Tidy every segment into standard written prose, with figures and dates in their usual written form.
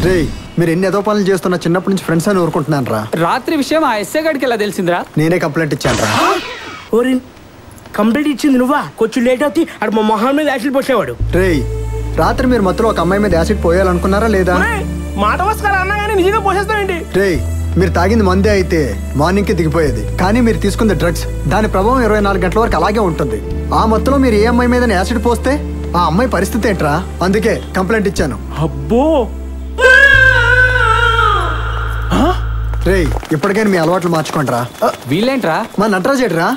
రే మీరు ఎన్ని ఏదో పనులు చేస్తున్నా చిన్నప్పటి నుంచి ఫ్రెండ్స్ అని ఊరుకుంటున్నాను రా. రాత్రి విషయం ఆ ఎస్ఐ గారికి ఎలా తెలిసిందిరా? నేనే కంప్లైంట్ ఇచ్చాను రా. కంప్లైంట్ ఇచ్చింది నువ్వా? కొంచెం లేట్ అవుతుంది అక్కడ మా మొహం మీద యాసిడ్ పోసేవాడు. రే రాత్రి మీరు మధ్యలో ఒక అమ్మాయి మీద యాసిడ్ పోయాలనుకున్నారా లేదా? మాట వస్కారా అన్నా కానీ నిజంగా పోసేస్తావేంటి? రే మీరు తాగింది మందే అయితే మార్నింగ్ కి దిగిపోయేది, కానీ మీరు తీసుకుంది డ్రగ్స్. దాని ప్రభావం 24 గంటల వరకు అలాగే ఉంటుంది. ఆ మత్తులో మీరు ఏ అమ్మాయి మీద యాసిడ్ పోస్తే ఆ అమ్మాయి పరిస్థితి ఏంట్రా? అందుకే కంప్లైంట్ ఇచ్చాను. అబ్బో రే ఇప్పటికైనా మీ అలవాట్లు మార్చుకోండి రా. వీళ్ళేంట్రా? మా నటరాజేడ్రా.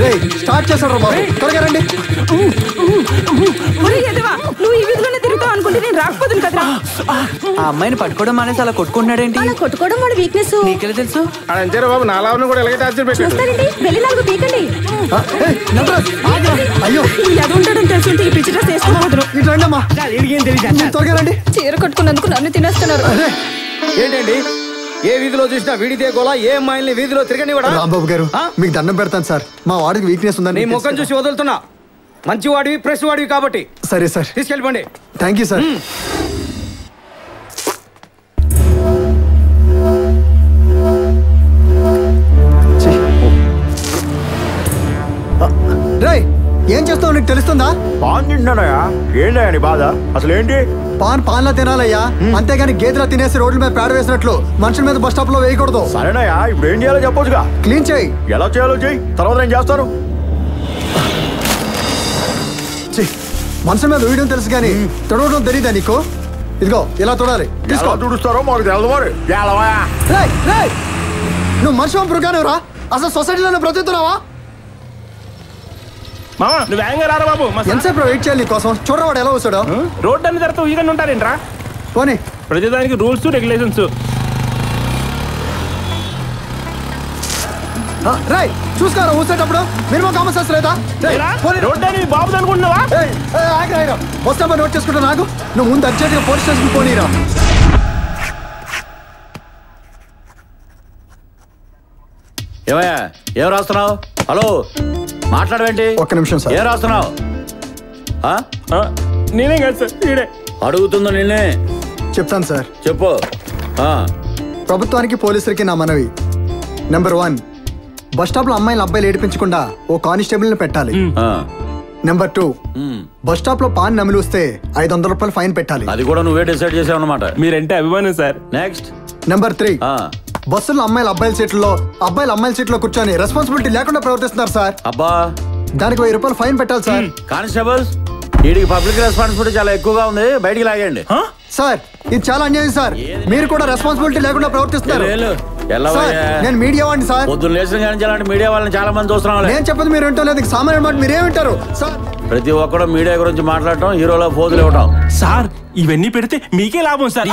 రే స్టార్ట్ చేశాడు రా బాబు, త్వరగా రండి. నువ్వు ఈ విధంగానే తిరుగుతావు అనుకుంటే నేను రాకపోతుంది కదరా. ఆ అమ్మాయిని పట్టుకోవడం మానేసి అలా కొట్టుకుంటున్నాడేంటి? అలా కొట్టుకోవడం వాడి వీక్నెస్. నీకెలా తెలుసు? అంతేరా బాబు, నాలుగు కూడా ఎలాగైతే ఆశ్చర్య పెట్టాడు. చూస్తారండి, వెళ్ళి నాలుగు పీకండి. అయ్యో అది ఉండడం తెలుసుంటే ఈ పిచ్చి డ్రెస్ వేసుకోకూడదు. ఇటు రండి అమ్మా, త్వరగా రండి. చీర కట్టుకున్నందుకు నన్ను తినేస్తున్నారు. ఏంటండి ఏ వీధిలో చూసినా వీడితే గోలా, ఏ అమ్మాయిల్ని వీధిలో తిరగనివ్వడా? రాంబాబు గారు మీకు దండం పెడతాను సార్, మా వాడికి వీక్నెస్ ఉందని. నీ ముఖం చూసి వదులుతున్నా. మంచి వాడివి, ప్రెస్ వాడివి కాబట్టి. సరే సార్, తీసుకెళ్ళిపోండి. Thank you sir. రే ఏం చేస్తావు నీకు తెలుస్తుందా? పాన్ తింటున్నాడయా? ఏంటయ్యా నీ బాధ? అసలు ఏంటి? పాన్లా తినాలయ్యా, అంతేగాని గేదెలా తినేసి రోడ్ల మీద పేడ వేసినట్లు మనుషుల మీద బస్ స్టాప్ లో వేయకూడదు. సరేనయ్యా, ఇప్పుడు ఏం చేయాలో చెప్పొచ్చుగా. క్లీన్ చేయి. ఎలా చేయాలో చెయ్యి, తర్వాత నేను చేస్తాను. మనుషుల మీద వేయడం తెలుసు కానీ తొడవడం తెలీదా నీకు? ఇదిగో ఇలా తొడాలి. తుడుస్తారో మాకు తెలదు మరి. నువ్వు మనిషి మృగానే రా, అసలు సొసైటీలోనే బ్రతుకుతున్నావా? నువ్వు వేగంగా రారా బాబు. ఎంతసేపు వెయిట్ చేయాలి నీకోసం? చూడవాడు ఎలా వస్తాడో. రోడ్డు అన్ని తర్వాత ఈగండి ఉంటారేంట్రా? పోనీ ప్రతిదానికి రూల్స్ రెగ్యులేషన్స్. రై చూసుకోరా ఊసేటప్పుడు మినిమం కామన్ సెన్స్ లేదా? రోడ్డు అని బాబు అనుకుంటున్నావా? బస్ స్టాప్ నోట్ చేసుకుంటా. నాకు నువ్వు ముందు అర్జెంట్గా పోలీస్ స్టేషన్ పోనీరా. ఏమయ్యా ఏం రాస్తున్నావు? హలో మాట్లాడవేంటి? ఒక్క నిమిషం సార్. ఏం రాస్తున్నావు? నేనే కాదు సార్, ఈడే అడుగుతుందో నిన్నే. చెప్తాను సార్. చెప్పు. ప్రభుత్వానికి పోలీసులకి నా మనవి. నెంబర్ 1, బస్ స్టాప్ లో అమ్మాయిలు అబ్బాయిలు ఏడిపించకుండా ఓ కానిస్టేబుల్ ని పెట్టాలి. నెంబర్ 2, బస్ స్టాప్ లో పాన్ నమిలిస్తే 500 రూపాయలు ఫైన్ పెట్టాలి. అది కూడా నువ్వే డిసైడ్ చేసావు అన్నమాట. మీరంటే అభిమానం సార్. నెక్స్ట్ నెంబర్ 3, బస్సులో అమ్మాయిలు అబ్బాయిల సీట్లలో అబ్బాయిలు అమ్మాయిల సీట్లో కూర్చొని రెస్పాన్సిబిలిటీ లేకుండా ప్రవర్తిస్తున్నారు సార్. అబ్బా, దానికి 1000 రూపాయలు ఫైన్ పెట్టాలి సార్. కానిస్టేబుల్స్ వీడికి పబ్లిక్ రెస్పాన్సిబిలిటీ చాలా ఎక్కువగా ఉంది, బయటికి లాగండి. సార్ ఇది చాలా అన్యాయం సార్, మీరు కూడా రెస్పాన్సిబిలిటీ లేకుండా ప్రవర్తిస్తున్నారు. నేను మీడియా వాడిని సార్. పొద్దున్న లేచిన కానీ అలాంటి మీడియా వాళ్ళని చాలా మంది చూస్తున్నాం. నేను చెప్పదు మీరు వింటో లేదు, సామాన్య మాట మీరేమింటారు సార్? ప్రతి ఒక్కరు మీడియా గురించి మాట్లాడటం, హీరోలో పోజులు ఇవ్వటం. సార్ ఇవన్నీ పెడితే మీకే లాభం సార్.